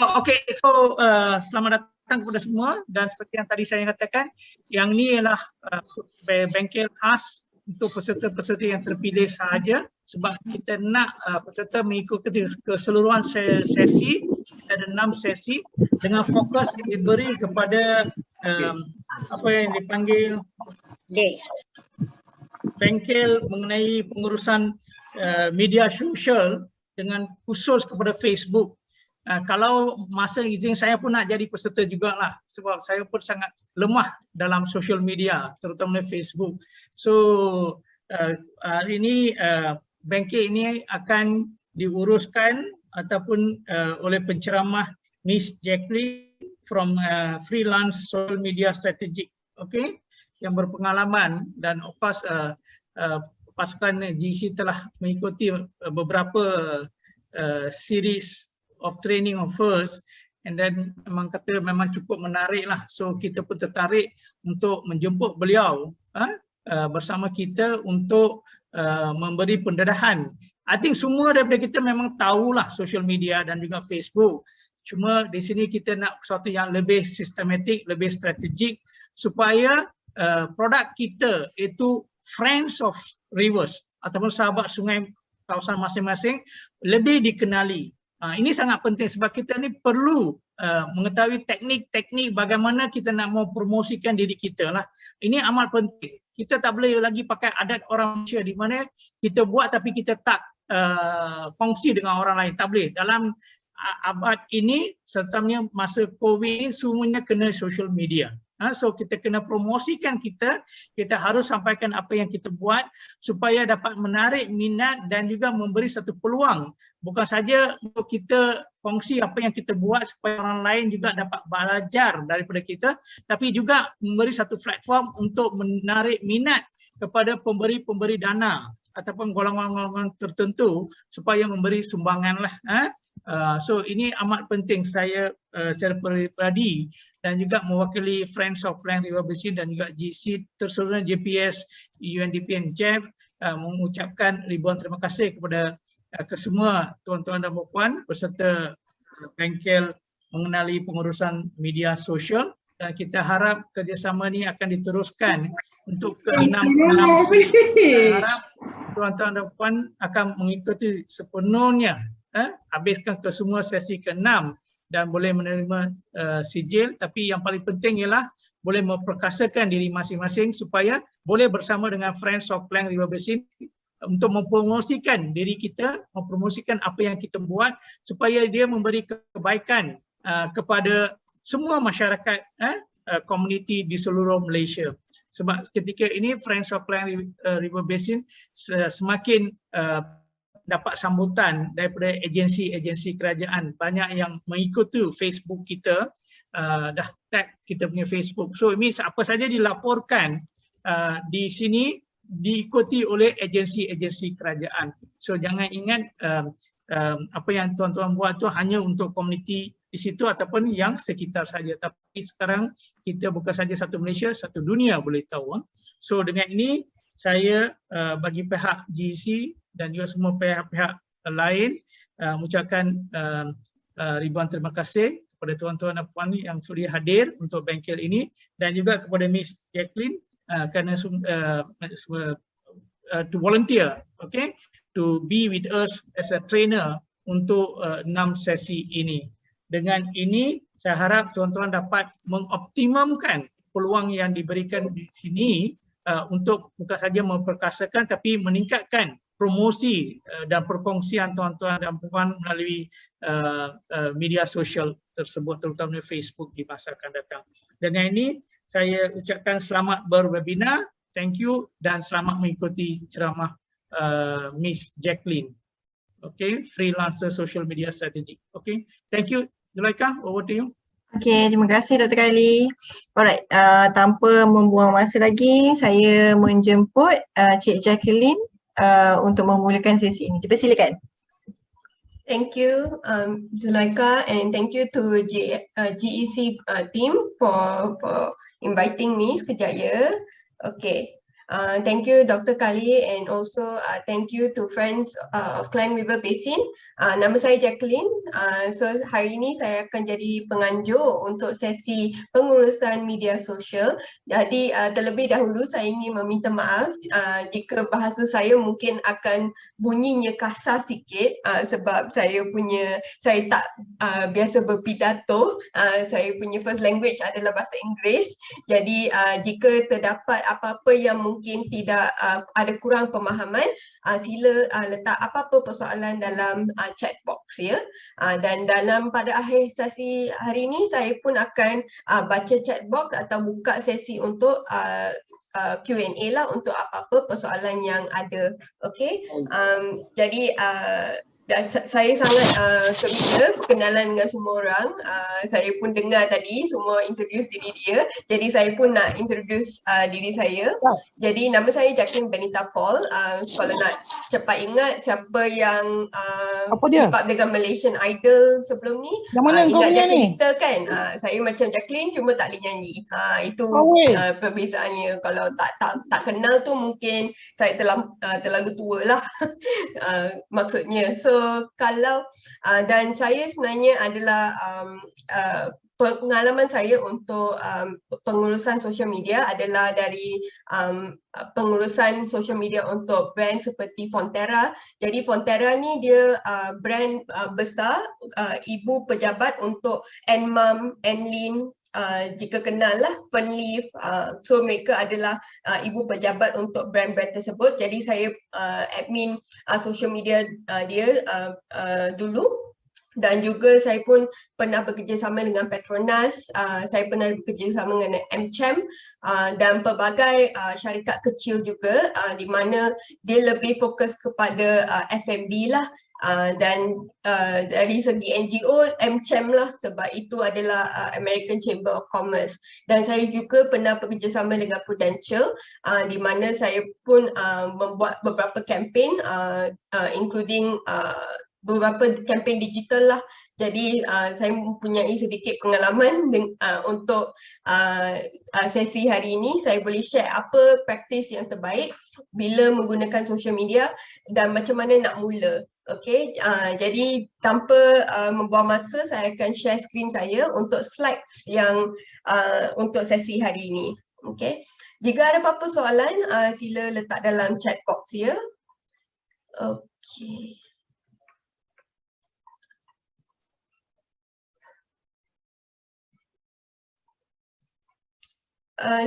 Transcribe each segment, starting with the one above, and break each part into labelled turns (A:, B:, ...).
A: Okay, so selamat datang kepada semua, dan seperti yang tadi saya katakan, yang ni ialah bengkel khas untuk peserta-peserta yang terpilih sahaja, sebab kita nak peserta mengikuti keseluruhan sesi. Kita ada 6 sesi dengan fokus yang diberi kepada apa yang dipanggil bengkel mengenai pengurusan media sosial dengan khusus kepada Facebook. Kalau masa izin saya pun nak jadi peserta jugalah, sebab saya pun sangat lemah dalam social media, terutama Facebook. So hari ini bengkel ini akan diuruskan ataupun oleh penceramah Miss Jacqueline from Freelance Social Media Strategic, okay, yang berpengalaman, dan of course pasukan GC telah mengikuti beberapa series of training of hers, and then memang kata memang cukup menarik lah. So kita pun tertarik untuk menjemput beliau bersama kita untuk memberi pendedahan. I think semua daripada kita memang tahulah social media dan juga Facebook. Cuma di sini kita nak sesuatu yang lebih sistematik, lebih strategik, supaya produk kita itu Friends of Rivers ataupun sahabat sungai kawasan masing-masing lebih dikenali. Ini sangat penting sebab kita ni perlu mengetahui teknik-teknik bagaimana kita nak mau promosikan diri kita lah. Ini amat penting. Kita tak boleh lagi pakai adat orang Malaysia di mana kita buat tapi kita tak kongsi dengan orang lain. Tak boleh. Dalam abad ini, terutamanya masa COVID ini, semuanya kena social media. So kita kena promosikan kita harus sampaikan apa yang kita buat supaya dapat menarik minat dan juga memberi satu peluang. Bukan saja untuk kita kongsi apa yang kita buat supaya orang lain juga dapat belajar daripada kita, tapi juga memberi satu platform untuk menarik minat kepada pemberi-pemberi dana ataupun golongan-golongan tertentu supaya memberi sumbangan lah. So ini amat penting. Saya secara peribadi dan juga mewakili Friends of Klang River Basin dan juga GC terseluruhnya JPS, UNDP dan JEF mengucapkan ribuan terima kasih kepada kesemua tuan-tuan dan puan peserta bengkel mengenali pengurusan media sosial, dan kita harap kerjasama ini akan diteruskan untuk ke-6. Kita harap tuan-tuan dan puan akan mengikuti sepenuhnya, habiskan ke semua sesi ke-6 dan boleh menerima sijil. Tapi yang paling penting ialah boleh memperkasakan diri masing-masing supaya boleh bersama dengan Friends of Klang River Basin untuk mempromosikan diri kita, mempromosikan apa yang kita buat supaya dia memberi kebaikan kepada semua masyarakat komuniti di seluruh Malaysia. Sebab ketika ini Friends of Klang River Basin semakin dapat sambutan daripada agensi-agensi kerajaan. Banyak yang mengikuti Facebook kita, dah tag kita punya Facebook. So ini apa saja dilaporkan di sini diikuti oleh agensi-agensi kerajaan. So jangan ingat apa yang tuan-tuan buat tu hanya untuk komuniti di situ ataupun yang sekitar saja. Tapi sekarang kita bukan saja satu Malaysia, satu dunia boleh tahu. So dengan ini saya bagi pihak GEC dan juga semua pihak-pihak lain mengucapkan ribuan terima kasih kepada tuan-tuan dan puan yang sudi hadir untuk bengkel ini, dan juga kepada Miss Jacqueline kerana to volunteer, okay, to be with us as a trainer untuk 6 sesi ini. Dengan ini saya harap tuan-tuan dapat mengoptimumkan peluang yang diberikan di sini untuk bukan saja memperkasakan tapi meningkatkan promosi dan perkongsian tuan-tuan dan puan melalui media sosial tersebut, terutama Facebook di masa akan datang. Dengan ini saya ucapkan selamat berwebinar, thank you, dan selamat mengikuti ceramah Miss Jacqueline. Okay, Freelancer Social Media Strategy. Okay, thank you. Zulaika, over to you.
B: Okay, terima kasih Dr. Khairi. Alright, tanpa membuang masa lagi, saya menjemput Cik Jacqueline untuk memulakan sesi ini. Dipersilakan.
C: Thank you, Zulaika, and thank you to GEC team for inviting me, Sekejap ya. Okay, Thank you Dr. Kali, and also thank you to friends of Klang River Basin. Nama saya Jacqueline. So hari ini saya akan jadi penganjur untuk sesi pengurusan media sosial. Jadi terlebih dahulu saya ingin meminta maaf jika bahasa saya mungkin akan bunyinya kasar sikit, sebab saya tak biasa berpidato. Saya punya first language adalah bahasa Inggeris. Jadi jika terdapat apa-apa yang mungkin tidak ada kurang pemahaman, sila letak apa-apa persoalan dalam chat box ya. Dan pada akhir sesi hari ini saya pun akan baca chat box atau buka sesi untuk Q&A lah untuk apa-apa persoalan yang ada. Okey. Jadi dan saya sangat gembira berkenalan dengan semua orang. Saya pun dengar tadi semua introduce diri dia. Jadi saya pun nak introduce diri saya. Jadi nama saya Jacqueline Benita Paul. Kalau nak cepat ingat siapa yang keep up dengan Malaysian Idol sebelum ni,
D: yang mana kau
C: ingat
D: punya
C: Jacqueline
D: ni?
C: kita kan? Saya macam Jacqueline cuma tak boleh nyanyi. Itu perbezaannya. Kalau tak kenal tu mungkin saya terlalu tua lah. Maksudnya. So kalau dan saya sebenarnya adalah pengalaman saya untuk pengurusan social media adalah dari pengurusan social media untuk brand seperti Fonterra. Jadi Fonterra ni dia brand besar, ibu pejabat untuk Enmam, Enlin, jika kenal lah Fernleaf, so mereka adalah ibu pejabat untuk brand-brand tersebut. Jadi saya admin social media dia dulu, dan juga saya pun pernah bekerjasama dengan Petronas, saya pernah bekerjasama dengan MChem dan pelbagai syarikat kecil juga, di mana dia lebih fokus kepada F&B lah. Dan dari segi NGO, MChem lah, sebab itu adalah American Chamber of Commerce. Dan saya juga pernah bekerjasama dengan Prudential, di mana saya pun membuat beberapa kempen, including beberapa kempen digital lah. Jadi saya mempunyai sedikit pengalaman untuk sesi hari ini. Saya boleh share apa praktis yang terbaik bila menggunakan social media dan macam mana nak mula. Okay, jadi tanpa membuang masa, saya akan share screen saya untuk slides yang untuk sesi hari ini. Okay, jika ada apa-apa soalan, sila letak dalam chat box ya. Okay.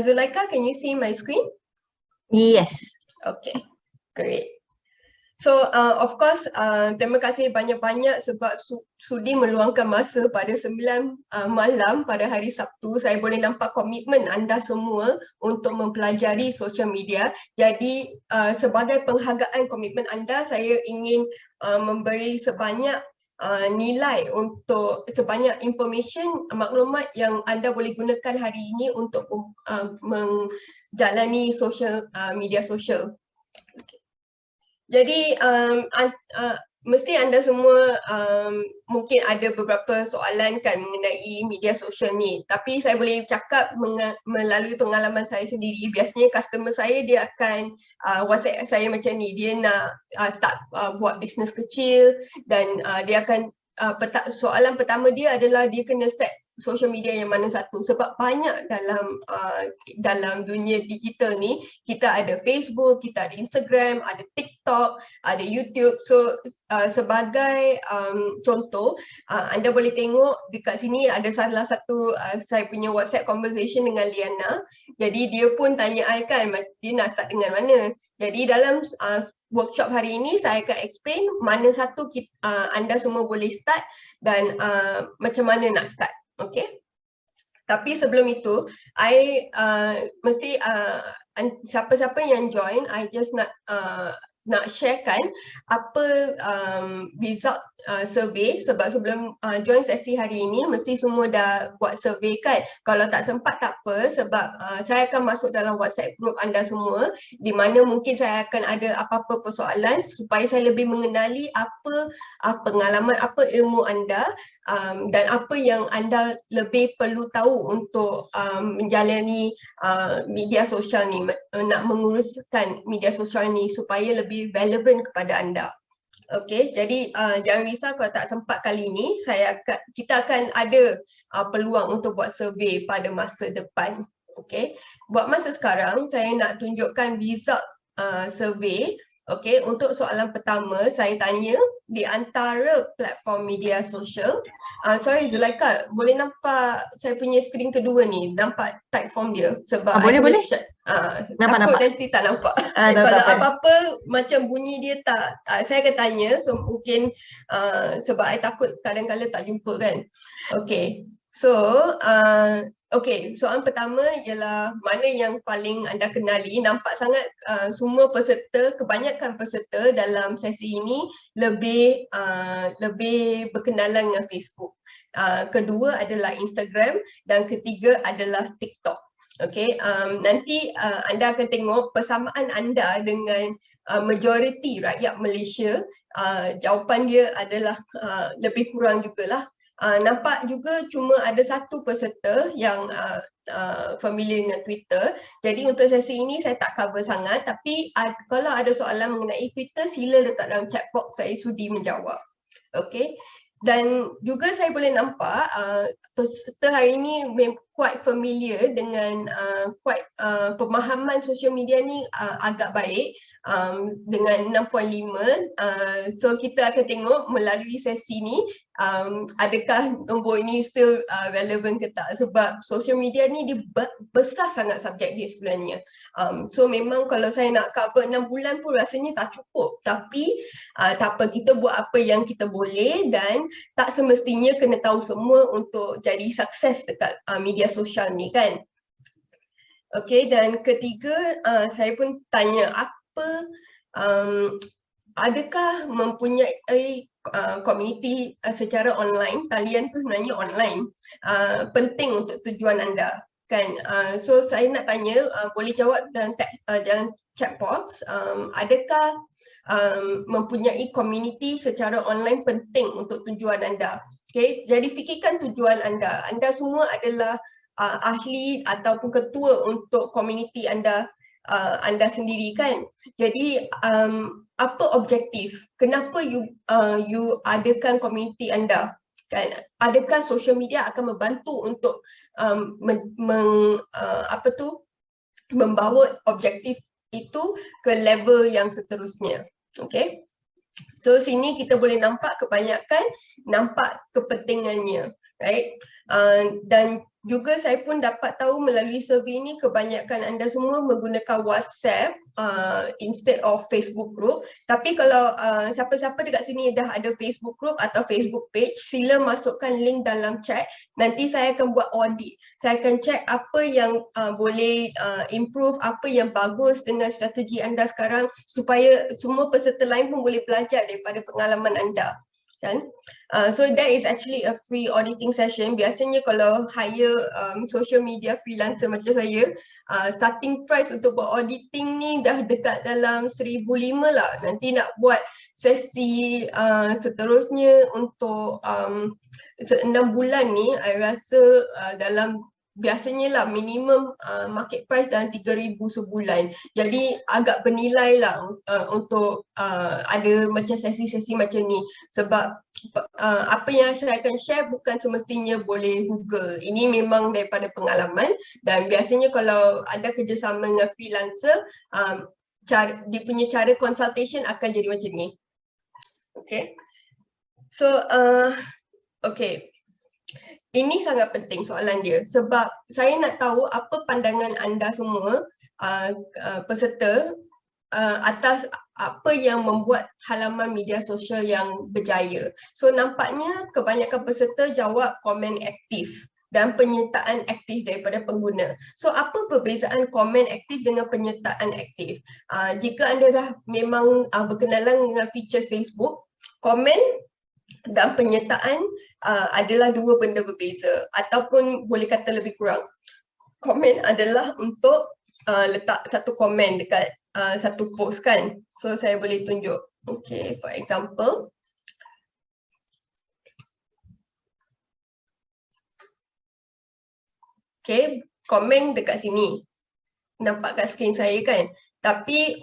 C: Zulaika, can you see my screen?
B: Yes.
C: Okay, great. So of course, terima kasih banyak-banyak sebab sudi meluangkan masa pada 9 malam pada hari Sabtu. Saya boleh nampak komitmen anda semua untuk mempelajari social media. Jadi sebagai penghargaan komitmen anda, saya ingin memberi sebanyak nilai untuk sebanyak information, maklumat yang anda boleh gunakan hari ini untuk menjalani media sosial. Jadi mesti anda semua mungkin ada beberapa soalan kan mengenai media sosial ni, tapi saya boleh cakap melalui pengalaman saya sendiri. Biasanya customer saya dia akan WhatsApp saya macam ni, dia nak start buat bisnes kecil, dan dia akan soalan pertama dia adalah dia kena set social media yang mana satu, sebab banyak dalam dunia digital ni. Kita ada Facebook, kita ada Instagram, ada TikTok, ada YouTube. So sebagai contoh, anda boleh tengok dekat sini ada salah satu saya punya WhatsApp conversation dengan Liana. Jadi dia pun tanya I kan, dia nak start dengan mana. Jadi dalam workshop hari ini saya akan explain mana satu anda semua boleh start dan macam mana nak start. Okay. Tapi sebelum itu, I mesti siapa-siapa yang join, I just nak sharekan apa result survey, sebab sebelum join sesi hari ini mesti semua dah buat survey kan. Kalau tak sempat tak apa, sebab saya akan masuk dalam WhatsApp group anda semua, di mana mungkin saya akan ada apa-apa persoalan supaya saya lebih mengenali apa pengalaman, apa ilmu anda dan apa yang anda lebih perlu tahu untuk menjalani media sosial ni, nak menguruskan media sosial ni supaya lebih relevan kepada anda. Okey, jadi jangan risau kalau tak sempat kali ini, kita akan ada peluang untuk buat survey pada masa depan. Okey, buat masa sekarang saya nak tunjukkan result survey. Okey, untuk soalan pertama saya tanya di antara platform media sosial. Sorry Zulaika, boleh nampak saya punya skrin kedua ni, nampak type form dia sebab
B: boleh.
C: takut nanti tak nampak. Kalau apa-apa macam bunyi dia tak, saya akan tanya, so mungkin sebab I takut kadang-kadang tak jumpa kan. Okey. So, soalan pertama ialah mana yang paling anda kenali. Nampak sangat semua peserta, kebanyakan peserta dalam sesi ini lebih berkenalan dengan Facebook. Kedua adalah Instagram dan ketiga adalah TikTok. Okey, nanti anda akan tengok persamaan anda dengan majoriti rakyat Malaysia. Jawapan dia adalah lebih kurang jugalah. Nampak juga cuma ada satu peserta yang familiar dengan Twitter. Jadi untuk sesi ini saya tak cover sangat, tapi kalau ada soalan mengenai Twitter, sila letak dalam chat box, saya sudi menjawab. Okey. Dan juga saya boleh nampak peserta hari ini quite familiar dengan pemahaman sosial media ni agak baik, dengan 6.5. So kita akan tengok melalui sesi ni adakah nombor ini still relevant ke tak, sebab social media ni dia besar sangat subjek dia sebenarnya. So memang kalau saya nak cover 6 bulan pun rasanya tak cukup, tapi tak apa, kita buat apa yang kita boleh dan tak semestinya kena tahu semua untuk jadi sukses dekat media sosial ni kan. Okey, dan ketiga saya pun tanya adakah mempunyai komuniti secara online, talian tu sebenarnya online, penting untuk tujuan anda kan. So saya nak tanya, boleh jawab dalam chat box, adakah mempunyai komuniti secara online penting untuk tujuan anda. Okay, jadi fikirkan tujuan anda. Anda semua adalah ahli ataupun ketua untuk komuniti anda sendiri kan. Jadi apa objektif? Kenapa you adakan komuniti anda? Kan? Adakah social media akan membantu untuk membawa objektif itu ke level yang seterusnya? Okay. So sini kita boleh nampak kebanyakan nampak kepentingannya, right? Dan juga saya pun dapat tahu melalui survey ini kebanyakan anda semua menggunakan WhatsApp instead of Facebook group. Tapi kalau siapa-siapa dekat sini dah ada Facebook group atau Facebook page, sila masukkan link dalam chat. Nanti saya akan buat audit. Saya akan check apa yang boleh improve, apa yang bagus dengan strategi anda sekarang, supaya semua peserta lain pun boleh belajar daripada pengalaman anda. Kan? So that is actually a free auditing session. Biasanya kalau hire social media freelancer macam saya, starting price untuk buat auditing ni dah dekat dalam 1,500 lah. Nanti nak buat sesi seterusnya untuk 6 bulan ni, I rasa dalam biasanya lah minimum market price dalam 3,000 sebulan. Jadi agak bernilai lah untuk ada macam sesi-sesi macam ni, sebab apa yang saya akan share bukan semestinya boleh Google. Ini memang daripada pengalaman, dan biasanya kalau ada kerjasama dengan freelancer, dia punya cara consultation akan jadi macam ni. Okay. So okay. Ini sangat penting soalan dia, sebab saya nak tahu apa pandangan anda semua peserta atas apa yang membuat halaman media sosial yang berjaya. So nampaknya kebanyakan peserta jawab komen aktif dan penyertaan aktif daripada pengguna. So apa perbezaan komen aktif dengan penyertaan aktif? Jika anda dah memang berkenalan dengan features Facebook, komen dan penyertaan adalah dua benda berbeza, ataupun boleh kata lebih kurang. Komen adalah untuk letak satu komen dekat satu post kan. So saya boleh tunjuk. Okay, for example. Okay, komen dekat sini. Nampak kat skrin saya kan? Tapi